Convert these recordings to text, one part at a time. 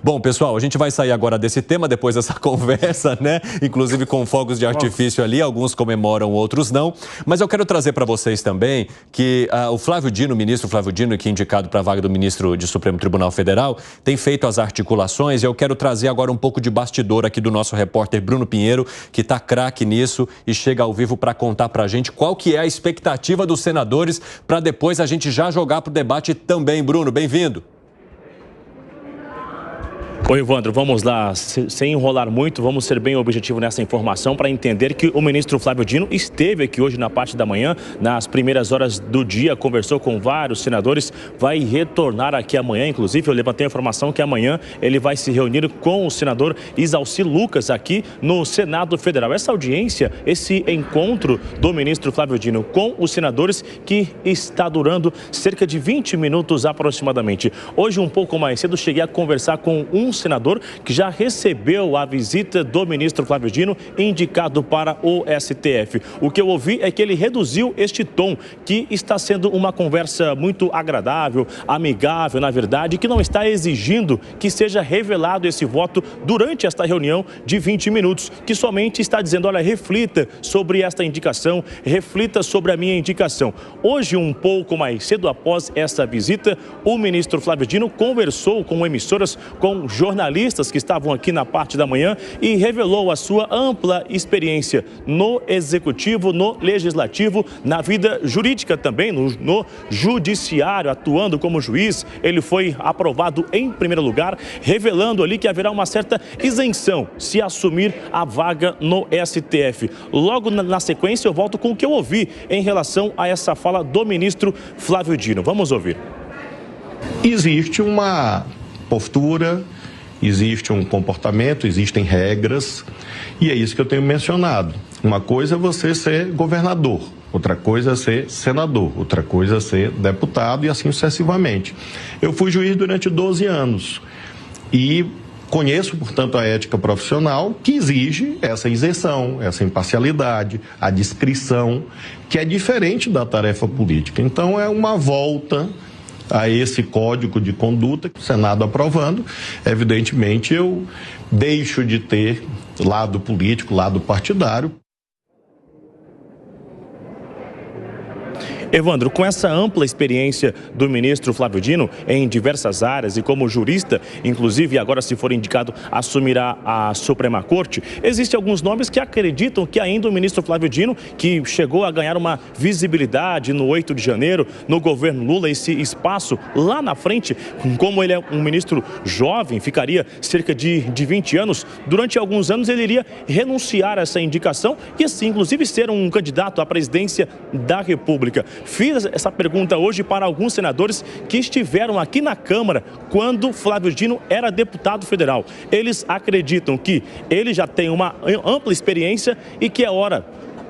Bom, pessoal, a gente vai sair agora desse tema, depois dessa conversa, né? Inclusive com fogos de artifício ali, alguns comemoram, outros não. Mas eu quero trazer para vocês também que o Flávio Dino, o ministro Flávio Dino, que é indicado para a vaga do ministro do Supremo Tribunal Federal, tem feito as articulações e eu quero trazer agora um pouco de bastidor aqui do nosso repórter Bruno Pinheiro, que está craque nisso e chega ao vivo para contar para a gente qual que é a expectativa dos senadores para depois a gente já jogar para o debate também. Bruno, bem-vindo. Oi, Evandro, vamos lá, sem enrolar muito, vamos ser bem objetivos nessa informação para entender que o ministro Flávio Dino esteve aqui hoje na parte da manhã, nas primeiras horas do dia, conversou com vários senadores, vai retornar aqui amanhã, inclusive eu levantei a informação que amanhã ele vai se reunir com o senador Isalci Lucas aqui no Senado Federal. Essa audiência, esse encontro do ministro Flávio Dino com os senadores que está durando cerca de 20 minutos aproximadamente. Hoje, um pouco mais cedo, cheguei a conversar com um senador que já recebeu a visita do ministro Flávio Dino, indicado para o STF. O que eu ouvi é que ele reduziu este tom, que está sendo uma conversa muito agradável, amigável, na verdade, que não está exigindo que seja revelado esse voto durante esta reunião de 20 minutos, que somente está dizendo, olha, reflita sobre esta indicação, reflita sobre a minha indicação. Hoje, um pouco mais cedo após essa visita, o ministro Flávio Dino conversou com emissoras, com jornalistas que estavam aqui na parte da manhã e revelou a sua ampla experiência no executivo, no legislativo, na vida jurídica também, no judiciário, atuando como juiz. Ele foi aprovado em primeiro lugar, revelando ali que haverá uma certa isenção se assumir a vaga no STF. Logo na sequência eu volto com o que eu ouvi em relação a essa fala do ministro Flávio Dino. Vamos ouvir. Existe uma postura, existe um comportamento, existem regras, e é isso que eu tenho mencionado. Uma coisa é você ser governador, outra coisa é ser senador, outra coisa é ser deputado e assim sucessivamente. Eu fui juiz durante 12 anos e conheço, portanto, a ética profissional que exige essa isenção, essa imparcialidade, a discrição, que é diferente da tarefa política. Então, é uma volta a esse código de conduta, o Senado aprovando, evidentemente eu deixo de ter lado político, lado partidário. Evandro, com essa ampla experiência do ministro Flávio Dino em diversas áreas e como jurista, inclusive agora se for indicado assumirá a Suprema Corte, existem alguns nomes que acreditam que ainda o ministro Flávio Dino, que chegou a ganhar uma visibilidade no 8 de janeiro, no governo Lula, esse espaço lá na frente, como ele é um ministro jovem, ficaria cerca de 20 anos, durante alguns anos ele iria renunciar a essa indicação e assim, inclusive, ser um candidato à presidência da República. Fiz essa pergunta hoje para alguns senadores que estiveram aqui na Câmara quando Flávio Dino era deputado federal. Eles acreditam que ele já tem uma ampla experiência e que é hora,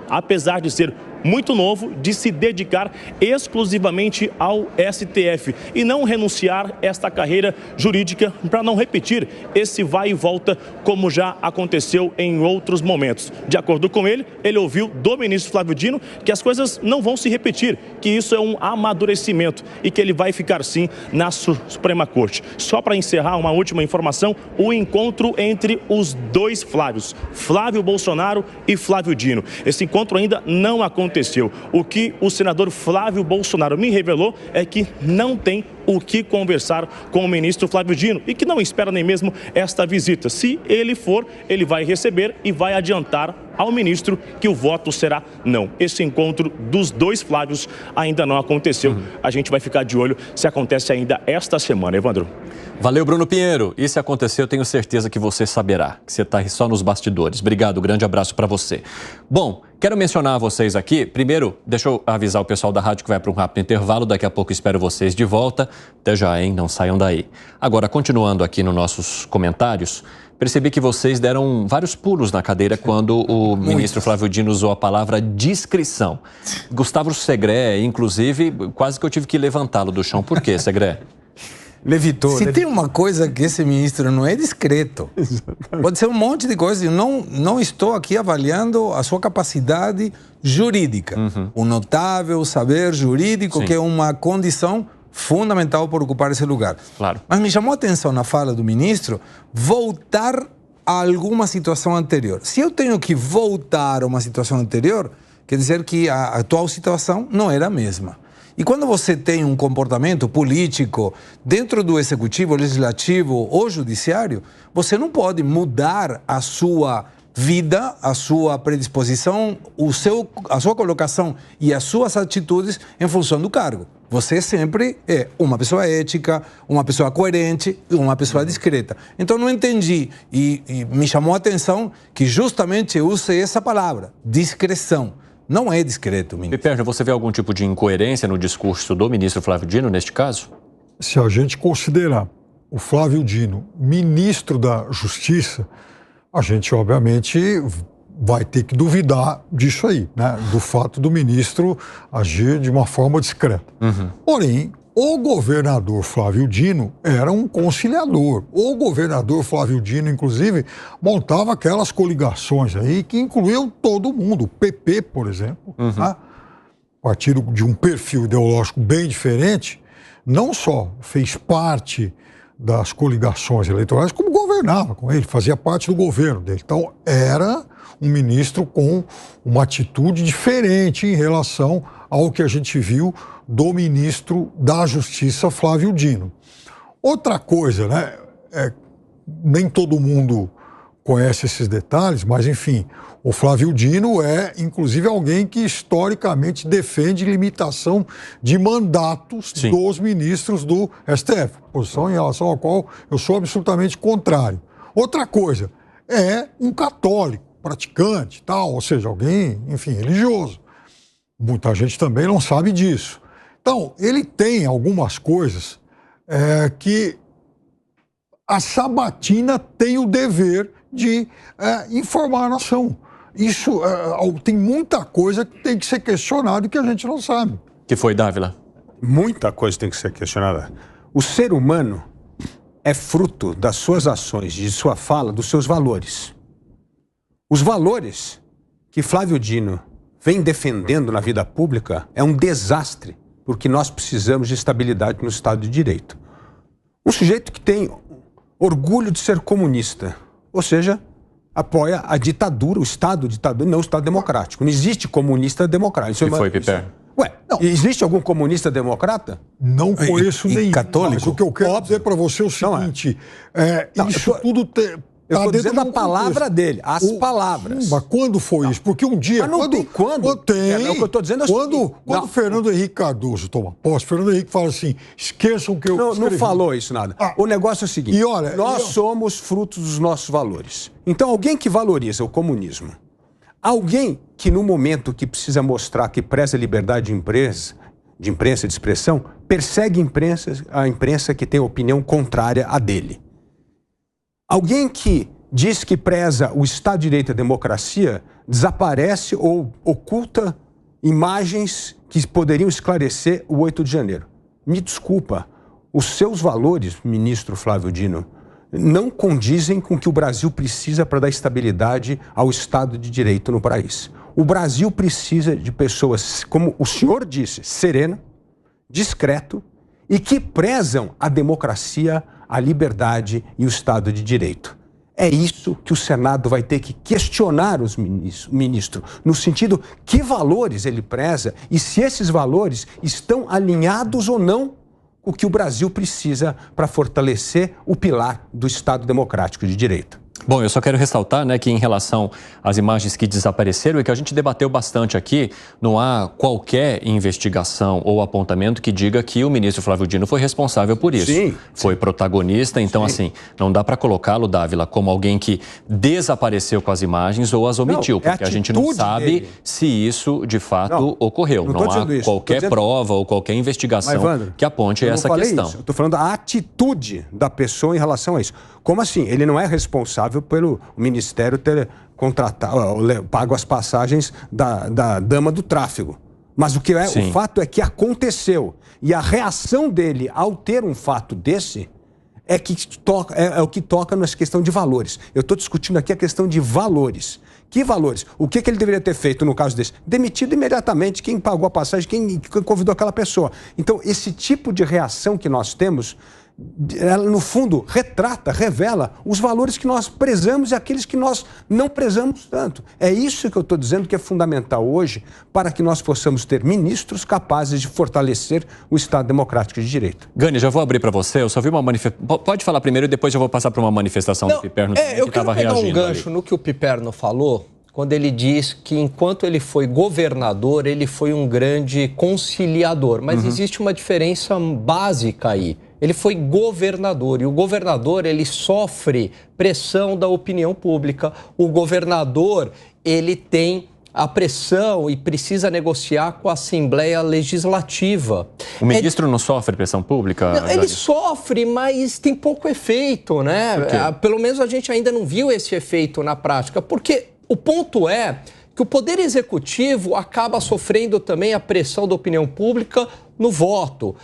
apesar de ser muito novo, de se dedicar exclusivamente ao STF e não renunciar esta carreira jurídica para não repetir esse vai e volta como já aconteceu em outros momentos. De acordo com ele, ele ouviu do ministro Flávio Dino que as coisas não vão se repetir, que isso é um amadurecimento e que ele vai ficar sim na Suprema Corte. Só para encerrar, uma última informação, o encontro entre os dois Flávios, Flávio Bolsonaro e Flávio Dino. Esse encontro ainda não aconteceu. O que o senador Flávio Bolsonaro me revelou é que não tem o que conversar com o ministro Flávio Dino e que não espera nem mesmo esta visita. Se ele for, ele vai receber e vai adiantar ao ministro que o voto será não. Esse encontro dos dois Flávios ainda não aconteceu. A gente vai ficar de olho se acontece ainda esta semana, Evandro. Valeu, Bruno Pinheiro. E se acontecer, eu tenho certeza que você saberá, que você está só nos bastidores. Obrigado, grande abraço para você. Bom, quero mencionar a vocês aqui. Primeiro, deixa eu avisar o pessoal da rádio que vai para um rápido intervalo. Daqui a pouco espero vocês de volta. Até já, hein? Não saiam daí. Agora, continuando aqui nos nossos comentários, percebi que vocês deram vários pulos na cadeira quando o ministro Flávio Dino usou a palavra discrição. Gustavo Segré, inclusive, quase que eu tive que levantá-lo do chão. Por quê, Segré? Levitou. Se tem uma coisa que esse ministro não é discreto, pode ser um monte de coisas. Eu não estou aqui avaliando a sua capacidade jurídica. O notável saber jurídico, que é uma condição fundamental por ocupar esse lugar. Claro. Mas me chamou a atenção na fala do ministro voltar a alguma situação anterior. Se eu tenho que voltar a uma situação anterior, quer dizer que a atual situação não era a mesma. E quando você tem um comportamento político dentro do executivo, legislativo ou judiciário, você não pode mudar a sua vida, a sua predisposição, a sua colocação e as suas atitudes em função do cargo. Você sempre é uma pessoa ética, uma pessoa coerente e uma pessoa discreta. Então não entendi e me chamou a atenção que justamente eu usei essa palavra, discrição. Não é discreto, ministro. Piperno, você vê algum tipo de incoerência no discurso do ministro Flávio Dino neste caso? Se a gente considerar o Flávio Dino ministro da Justiça, a gente obviamente vai ter que duvidar disso aí, né? Do fato do ministro agir de uma forma discreta. Porém, o governador Flávio Dino era um conciliador. O governador Flávio Dino, inclusive, montava aquelas coligações aí que incluíam todo mundo. O PP, por exemplo, né? Partido de um perfil ideológico bem diferente, não só fez parte das coligações eleitorais, como governava com ele, fazia parte do governo dele. Então, era um ministro com uma atitude diferente em relação ao que a gente viu do ministro da Justiça, Flávio Dino. Outra coisa, né? Nem todo mundo conhece esses detalhes, mas, enfim, o Flávio Dino é, inclusive, alguém que historicamente defende limitação de mandatos dos ministros do STF, posição em relação à qual eu sou absolutamente contrário. Outra coisa, é um católico, praticante, tal, ou seja, alguém, enfim, religioso. Muita gente também não sabe disso. Então, ele tem algumas coisas que a sabatina tem o dever de informar a nação. Isso tem muita coisa que tem que ser questionada e que a gente não sabe. Que foi, Dávila? Muita coisa tem que ser questionada. O ser humano é fruto das suas ações, de sua fala, dos seus valores. Os valores que Flávio Dino vem defendendo na vida pública é um desastre, porque nós precisamos de estabilidade no Estado de Direito. Um sujeito que tem orgulho de ser comunista, ou seja, apoia a ditadura, o Estado ditadura, não o Estado democrático. Não existe comunista democrático. Que foi, Piper? Ué, não. Existe algum comunista democrata? Não conheço nenhum. Católico? Mas o que eu quero dizer para você é o seguinte, isso tudo... Eu estou dizendo a palavra dele, as palavras. Mas quando foi isso? Porque um dia... Mas não tem quando. Tem. O que eu estou dizendo é o seguinte. Quando o Fernando Henrique Cardoso toma posse, Fernando Henrique fala assim, esqueçam que eu escrevi. Não falou isso nada. O negócio é o seguinte, e olha, nós somos frutos dos nossos valores. Então, alguém que valoriza o comunismo, alguém que no momento que precisa mostrar que preza a liberdade de imprensa e de expressão, persegue a imprensa que tem opinião contrária à dele. Alguém que diz que preza o Estado de Direito e a democracia desaparece ou oculta imagens que poderiam esclarecer o 8 de janeiro. Me desculpa, os seus valores, ministro Flávio Dino, não condizem com o que o Brasil precisa para dar estabilidade ao Estado de Direito no país. O Brasil precisa de pessoas, como o senhor disse, sereno, discreto e que prezam a democracia, a liberdade e o Estado de Direito. É isso que o Senado vai ter que questionar o ministro, no sentido que valores ele preza e se esses valores estão alinhados ou não com o que o Brasil precisa para fortalecer o pilar do Estado Democrático de Direito. Bom, eu só quero ressaltar, né, que em relação às imagens que desapareceram e que a gente debateu bastante aqui, não há qualquer investigação ou apontamento que diga que o ministro Flávio Dino foi responsável por isso. Sim. Foi protagonista, então assim, não dá para colocá-lo, Dávila, como alguém que desapareceu com as imagens ou as omitiu, porque a gente não sabe se isso de fato ocorreu. Não há qualquer prova ou qualquer investigação que aponte essa questão. Eu estou falando da atitude da pessoa em relação a isso. Como assim? Ele não é responsável pelo Ministério ter pago as passagens da dama do tráfego. Mas o fato é que aconteceu. E a reação dele ao ter um fato desse é o que toca nessa questão de valores. Eu estou discutindo aqui a questão de valores. Que valores? O que ele deveria ter feito no caso desse? Demitido imediatamente quem pagou a passagem, quem convidou aquela pessoa. Então, esse tipo de reação que nós temos, ela, no fundo, revela os valores que nós prezamos e aqueles que nós não prezamos tanto. É isso que eu estou dizendo que é fundamental hoje para que nós possamos ter ministros capazes de fortalecer o Estado Democrático de Direito. Gani, já vou abrir para você. Eu só vi uma manifestação. Pode falar primeiro e depois eu vou passar para uma manifestação do Piperno que estava reagindo. Eu quero pegar um gancho no que o Piperno falou, quando ele diz que enquanto ele foi governador, ele foi um grande conciliador. Mas existe uma diferença básica aí. Ele foi governador e o governador ele sofre pressão da opinião pública. O governador ele tem a pressão e precisa negociar com a Assembleia Legislativa. O ministro não sofre pressão pública? Não, ele sofre, mas tem pouco efeito, né? Pelo menos a gente ainda não viu esse efeito na prática, porque o ponto é que o Poder Executivo acaba sofrendo também a pressão da opinião pública no voto,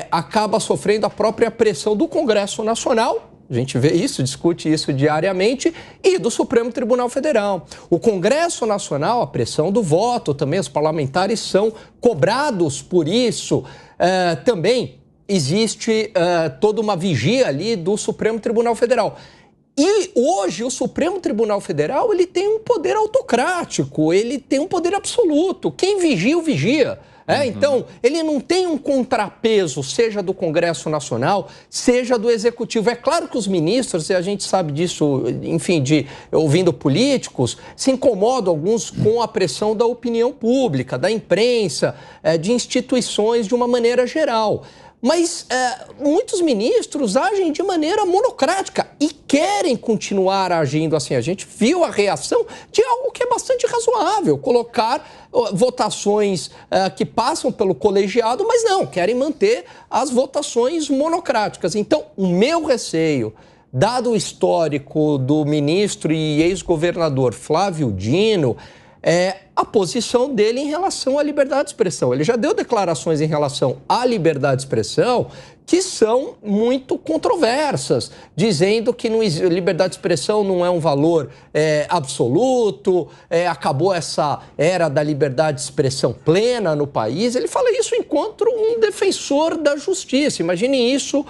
acaba sofrendo a própria pressão do Congresso Nacional, a gente vê isso, discute isso diariamente, e do Supremo Tribunal Federal. O Congresso Nacional, a pressão do voto também, os parlamentares são cobrados por isso. Também existe toda uma vigia ali do Supremo Tribunal Federal. E hoje o Supremo Tribunal Federal ele tem um poder autocrático, ele tem um poder absoluto. Quem vigia, o vigia. Então, ele não tem um contrapeso, seja do Congresso Nacional, seja do Executivo. É claro que os ministros, e a gente sabe disso, enfim, ouvindo políticos, se incomodam alguns com a pressão da opinião pública, da imprensa, de instituições de uma maneira geral. Mas muitos ministros agem de maneira monocrática e querem continuar agindo assim. A gente viu a reação de algo que é bastante razoável, colocar votações que passam pelo colegiado, mas não, querem manter as votações monocráticas. Então, o meu receio, dado o histórico do ministro e ex-governador Flávio Dino, a posição dele em relação à liberdade de expressão. Ele já deu declarações em relação à liberdade de expressão que são muito controversas, dizendo que liberdade de expressão não é um valor absoluto, acabou essa era da liberdade de expressão plena no país. Ele fala isso enquanto um defensor da justiça. Imagine isso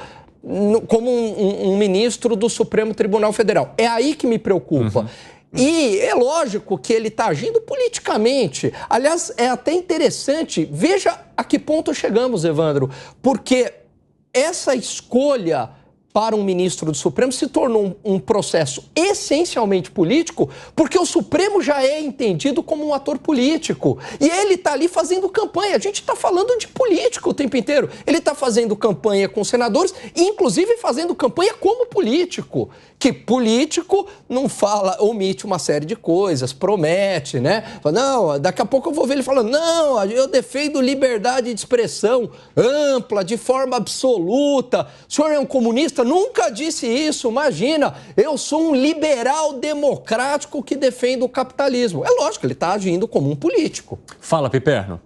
como um ministro do Supremo Tribunal Federal. É aí que me preocupa. E é lógico que ele está agindo politicamente. Aliás, é até interessante, veja a que ponto chegamos, Evandro, porque essa escolha para um ministro do Supremo se tornou um processo essencialmente político, porque o Supremo já é entendido como um ator político. E ele está ali fazendo campanha. A gente está falando de político o tempo inteiro. Ele está fazendo campanha com senadores e, inclusive, fazendo campanha como político. Que político não fala, omite uma série de coisas, promete, né? Fala, não, daqui a pouco eu vou ver ele falando, não, eu defendo liberdade de expressão ampla, de forma absoluta. O senhor é um comunista? Nunca disse isso, imagina. Eu sou um liberal democrático que defende o capitalismo. É lógico, ele está agindo como um político. Fala, Piperno.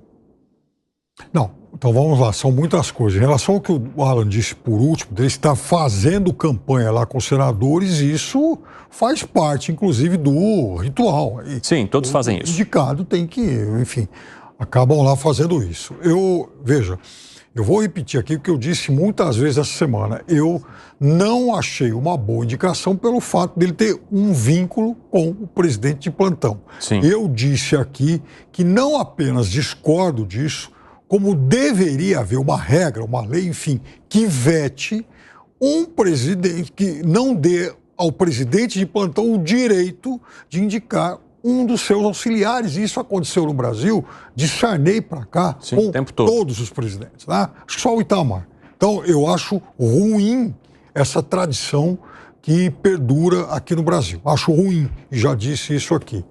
Não, então vamos lá, são muitas coisas. Em relação ao que o Alan disse por último, ele está fazendo campanha lá com os senadores, isso faz parte, inclusive, do ritual. Sim, todos fazem isso. O indicado tem que, enfim, acabam lá fazendo isso. Veja, eu vou repetir aqui o que eu disse muitas vezes essa semana. Eu não achei uma boa indicação pelo fato dele ter um vínculo com o presidente de plantão. Sim. Eu disse aqui que não apenas discordo disso, como deveria haver uma regra, uma lei, enfim, que vete um presidente, que não dê ao presidente de plantão o direito de indicar um dos seus auxiliares. Isso aconteceu no Brasil, de Sarney para cá, sim, com todos os presidentes, né? Acho que só o Itamar. Então, eu acho ruim essa tradição que perdura aqui no Brasil. Acho ruim, e já disse isso aqui.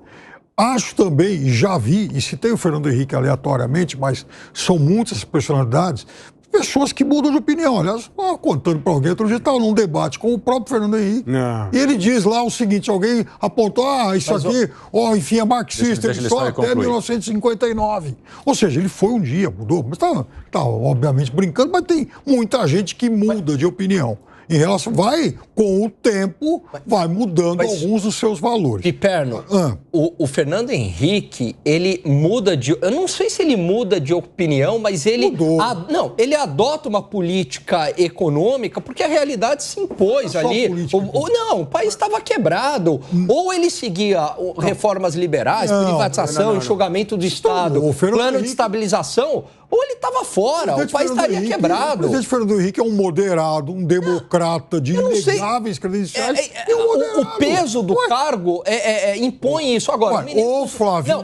Acho também, e já vi, e citei o Fernando Henrique aleatoriamente, mas são muitas personalidades, pessoas que mudam de opinião. Aliás, contando para alguém, outro dia estava num debate com o próprio Fernando Henrique, e ele diz lá o seguinte, alguém apontou, isso mas, aqui, enfim, é marxista, ele só até 1959. Ou seja, ele foi um dia, mudou, mas está obviamente brincando, mas tem muita gente que muda de opinião. em relação... Vai, com o tempo, vai mudando alguns dos seus valores. Piperno, o Fernando Henrique, ele muda de... Eu não sei se ele muda de opinião, mas ele... Não, ele adota uma política econômica porque a realidade se impôs ali. Não, o país estava quebrado. Ou ele seguia reformas liberais, privatização, enxugamento do Estado, plano de estabilização, ou ele estava fora, o país estaria quebrado. O presidente Fernando Henrique é um moderado, um democrata de inegáveis credenciais. O peso do cargo impõe isso. Agora,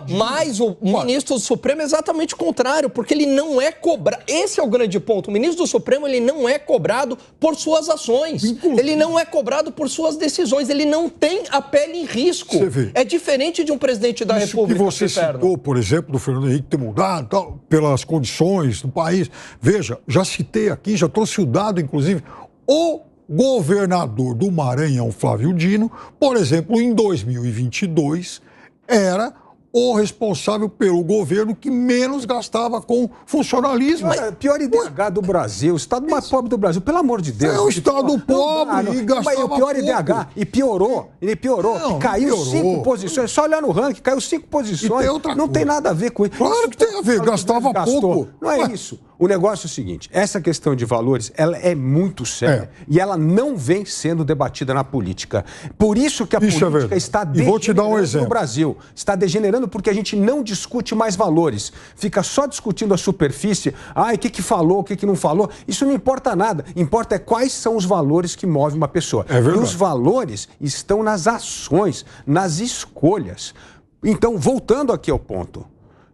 mas o ministro do Supremo é exatamente o contrário, porque ele não é cobrado. Esse é o grande ponto. O ministro do Supremo, ele não é cobrado por suas ações. Ele não é cobrado por suas decisões. Ele não tem a pele em risco. É diferente de um presidente da República. Que você citou, por exemplo, do Fernando Henrique ter mudado tal, pelas condições do país. Veja, já citei aqui, já trouxe o dado, inclusive, o governador do Maranhão, Flávio Dino, por exemplo, em 2022, era o responsável pelo governo que menos gastava com funcionalismo. Pior IDH do Brasil, o estado mais pobre do Brasil, pelo amor de Deus. É o estado pobre e gastava pouco. O pior IDH, e piorou, caiu 5 posições, só olhar no ranking, caiu 5 posições, não tem nada a ver com isso. Claro que tem a ver, gastava pouco. Não é isso. O negócio é o seguinte, essa questão de valores, ela é muito séria e ela não vem sendo debatida na política. Por isso que a política está degenerando no Brasil. Está degenerando porque a gente não discute mais valores. Fica só discutindo a superfície. O que falou, o que não falou. Isso não importa nada. Importa quais são os valores que movem uma pessoa. É verdade. E os valores estão nas ações, nas escolhas. Então, voltando aqui ao ponto,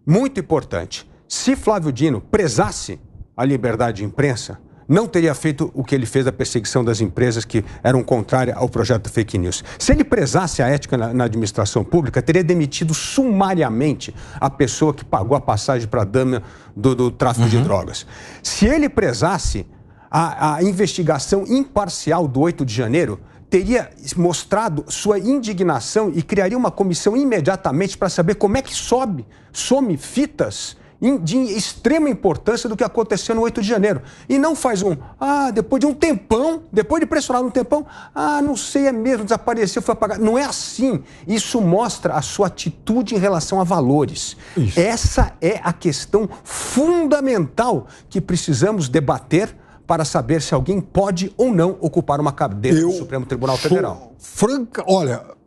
muito importante. Se Flávio Dino prezasse a liberdade de imprensa, não teria feito o que ele fez da perseguição das empresas que eram contrárias ao projeto fake news. Se ele prezasse a ética na administração pública, teria demitido sumariamente a pessoa que pagou a passagem para a dama do tráfico de drogas. Se ele prezasse a investigação imparcial do 8 de janeiro, teria mostrado sua indignação e criaria uma comissão imediatamente para saber como é que some fitas de extrema importância do que aconteceu no 8 de janeiro. E não faz depois de um tempão, depois de pressionar um tempão, não sei, é mesmo, desapareceu, foi apagado. Não é assim. Isso mostra a sua atitude em relação a valores. Isso. Essa é a questão fundamental que precisamos debater para saber se alguém pode ou não ocupar uma cadeira do Supremo Tribunal Federal.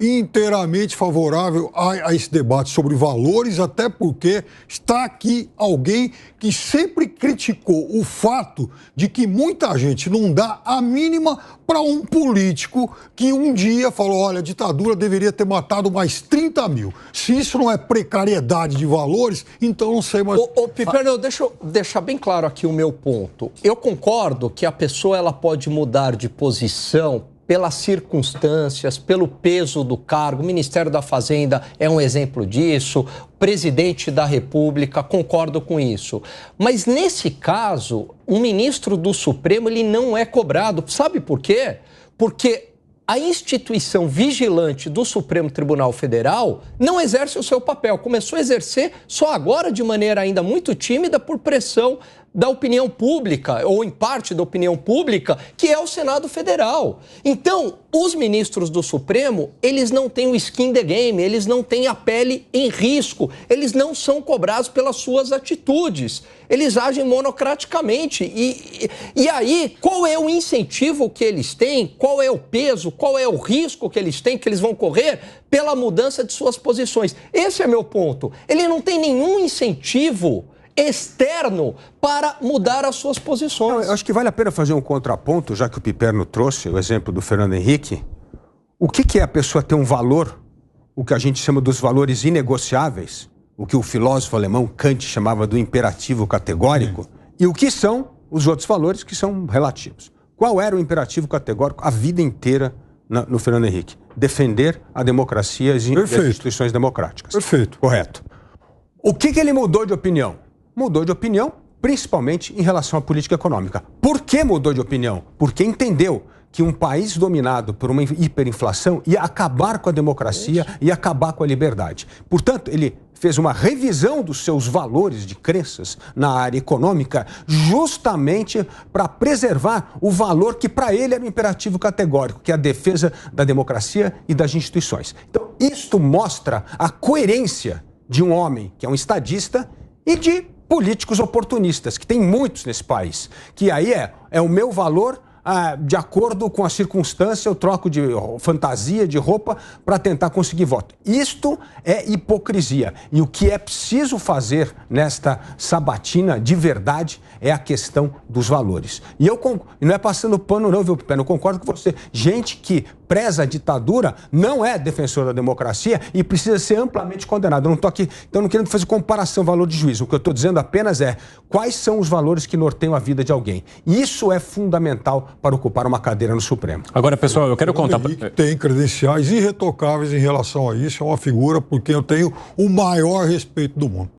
Inteiramente favorável a esse debate sobre valores, até porque está aqui alguém que sempre criticou o fato de que muita gente não dá a mínima para um político que um dia falou, olha, a ditadura deveria ter matado mais 30 mil. Se isso não é precariedade de valores, então não sei mais... Piperno, deixa eu deixar bem claro aqui o meu ponto. Eu concordo que a pessoa ela pode mudar de posição pelas circunstâncias, pelo peso do cargo. O Ministério da Fazenda é um exemplo disso, o presidente da República, concordo com isso. Mas nesse caso, o ministro do Supremo ele não é cobrado. Sabe por quê? Porque a instituição vigilante do Supremo Tribunal Federal não exerce o seu papel. Começou a exercer só agora de maneira ainda muito tímida por pressão da opinião pública, ou em parte da opinião pública, que é o Senado Federal. Então, os ministros do Supremo, eles não têm o skin in the game, eles não têm a pele em risco, eles não são cobrados pelas suas atitudes, eles agem monocraticamente. E aí, qual é o incentivo que eles têm, qual é o peso, qual é o risco que eles têm, que eles vão correr pela mudança de suas posições? Esse é meu ponto. Ele não tem nenhum incentivo externo para mudar as suas posições. Eu acho que vale a pena fazer um contraponto, já que o Piperno trouxe o exemplo do Fernando Henrique. O que é a pessoa ter um valor, o que a gente chama dos valores inegociáveis, o que o filósofo alemão Kant chamava do imperativo categórico, e o que são os outros valores que são relativos. Qual era o imperativo categórico a vida inteira no Fernando Henrique? Defender a democracia e as instituições democráticas. Perfeito. Correto. O que ele mudou de opinião? Mudou de opinião, principalmente em relação à política econômica. Por que mudou de opinião? Porque entendeu que um país dominado por uma hiperinflação ia acabar com a democracia e acabar com a liberdade. Portanto, ele fez uma revisão dos seus valores de crenças na área econômica justamente para preservar o valor que para ele era um imperativo categórico, que é a defesa da democracia e das instituições. Então, isto mostra a coerência de um homem que é um estadista e de políticos oportunistas, que tem muitos nesse país, que aí é o meu valor. De acordo com a circunstância, eu troco de fantasia, de roupa, para tentar conseguir voto. Isto é hipocrisia. E o que é preciso fazer nesta sabatina de verdade é a questão dos valores. E não é passando pano não, viu, Pena? Eu concordo com você. Gente que preza a ditadura não é defensor da democracia e precisa ser amplamente condenado. Eu não estou aqui, então, não querendo fazer comparação valor de juízo. O que eu estou dizendo apenas é quais são os valores que norteiam a vida de alguém. Isso é fundamental para ocupar uma cadeira no Supremo. Agora, pessoal, eu quero contar... Tem credenciais irretocáveis em relação a isso, é uma figura por quem eu tenho o maior respeito do mundo.